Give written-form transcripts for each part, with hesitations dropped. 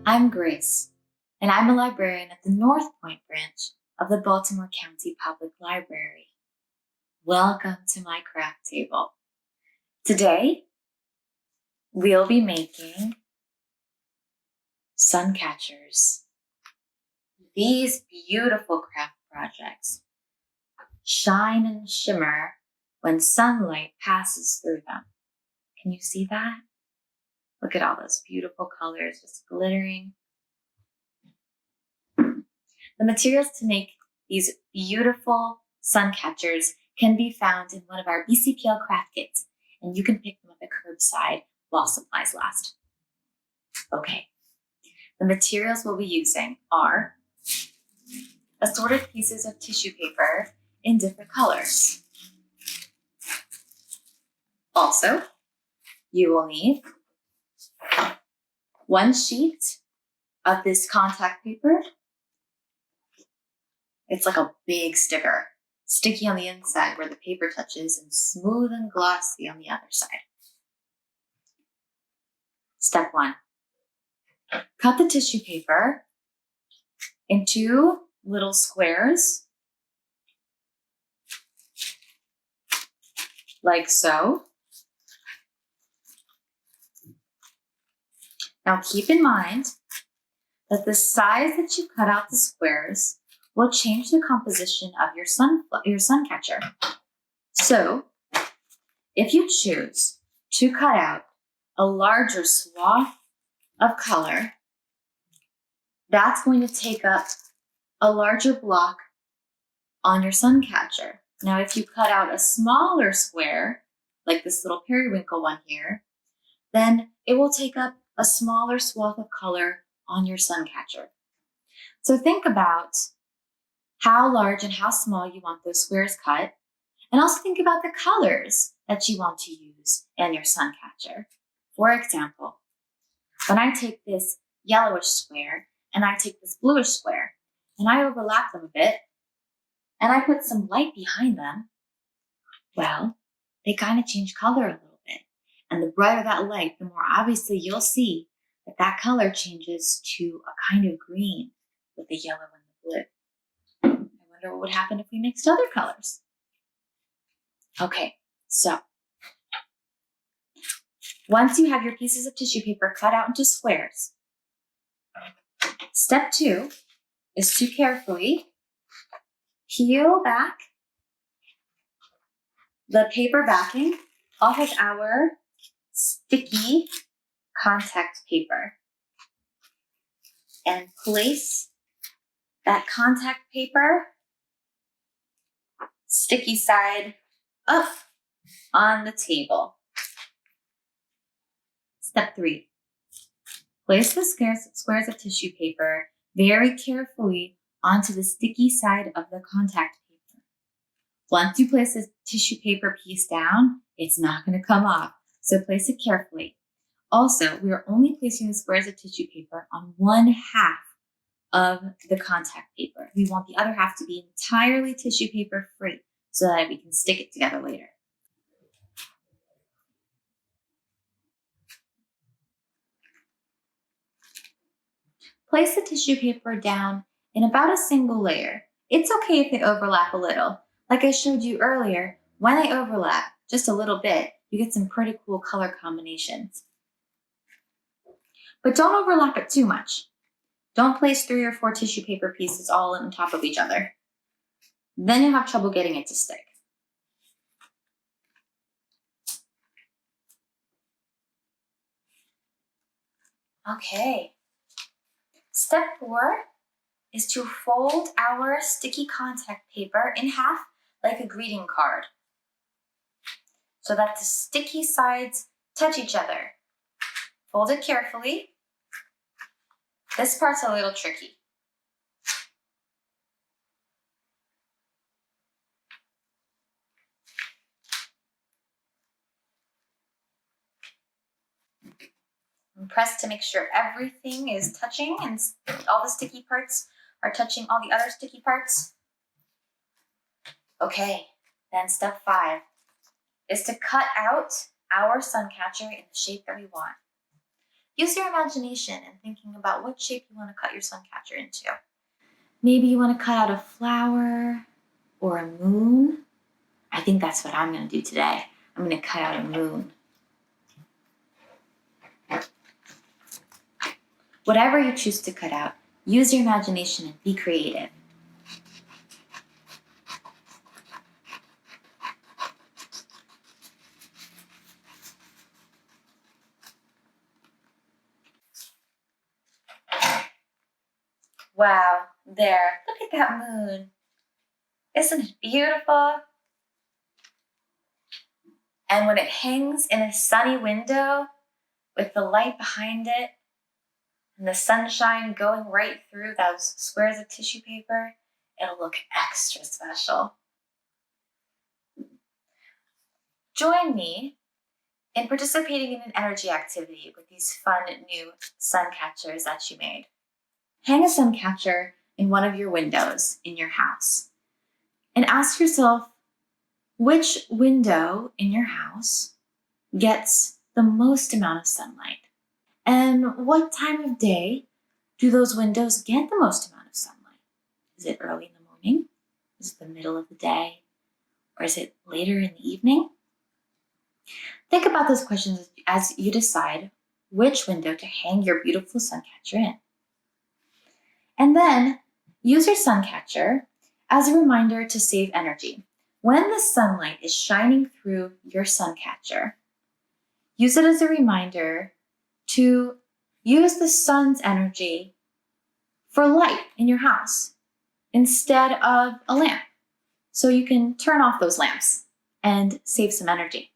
I'm Grace, and I'm a librarian at the North Point branch of the Baltimore County Public Library. Welcome to my craft table. Today, we'll be making sun catchers. These beautiful craft projects shine and shimmer when sunlight passes through them. Can you see that? Look at all those beautiful colors just glittering. The materials to make these beautiful sun catchers can be found in one of our BCPL craft kits, and you can pick them up at curbside while supplies last. Okay, the materials we'll be using are assorted pieces of tissue paper in different colors. Also, you will need one sheet of this contact paper. It's like a big sticker, sticky on the inside where the paper touches and smooth and glossy on the other side. Step 1, cut the tissue paper into little squares, like so. Now keep in mind that the size that you cut out the squares will change the composition of your sun catcher. So if you choose to cut out a larger swath of color, that's going to take up a larger block on your sun catcher. Now, if you cut out a smaller square, like this little periwinkle one here, then it will take up a smaller swath of color on your sun catcher. So think about how large and how small you want those squares cut, and also think about the colors that you want to use in your sun catcher. For example, when I take this yellowish square and I take this bluish square and I overlap them a bit and I put some light behind them, well, they kind of change color a little bit. And the brighter that light, the more obviously you'll see that that color changes to a kind of green with the yellow and the blue. I wonder what would happen if we mixed other colors. Okay, so once you have your pieces of tissue paper cut out into squares, step 2 is to carefully peel back the paper backing off of our sticky contact paper and place that contact paper sticky side up on the table. Step 3, place the squares of tissue paper very carefully onto the sticky side of the contact paper. Once you place the tissue paper piece down, it's not going to come off, so place it carefully. Also, we are only placing the squares of tissue paper on one half of the contact paper. We want the other half to be entirely tissue paper free so that we can stick it together later. Place the tissue paper down in about a single layer. It's okay if they overlap a little. Like I showed you earlier, when they overlap just a little bit, you get some pretty cool color combinations. But don't overlap it too much. Don't place 3 or 4 tissue paper pieces all on top of each other. Then you'll have trouble getting it to stick. Okay. Step 4 is to fold our sticky contact paper in half like a greeting card so that the sticky sides touch each other. Fold it carefully. This part's a little tricky. And press to make sure everything is touching and all the sticky parts are touching all the other sticky parts. Okay, then step 5 is to cut out our sun catcher in the shape that we want. use your imagination in thinking about what shape you want to cut your sun catcher into. Maybe you want to cut out a flower or a moon. I think that's what I'm going to do today. I'm going to cut out a moon. Whatever you choose to cut out, use your imagination and be creative. Wow, there, look at that moon. Isn't it beautiful? And when it hangs in a sunny window with the light behind it and the sunshine going right through those squares of tissue paper, it'll look extra special. Join me in participating in an energy activity with these fun new sun catchers that you made. Hang a sun catcher in one of your windows in your house and ask yourself which window in your house gets the most amount of sunlight, and what time of day do those windows get the most amount of sunlight? Is it early in the morning? Is it the middle of the day? Or is it later in the evening? Think about those questions as you decide which window to hang your beautiful sun catcher in. And then use your sun catcher as a reminder to save energy. When the sunlight is shining through your sun catcher, use it as a reminder to use the sun's energy for light in your house instead of a lamp. So you can turn off those lamps and save some energy.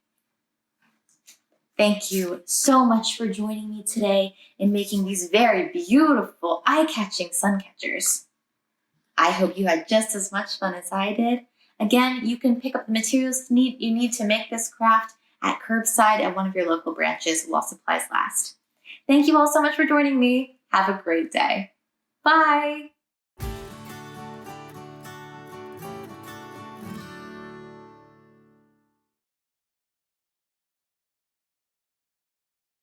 Thank you so much for joining me today in making these very beautiful, eye-catching sun catchers. I hope you had just as much fun as I did. Again, you can pick up the materials you need to make this craft at curbside at one of your local branches while supplies last. Thank you all so much for joining me. Have a great day. Bye.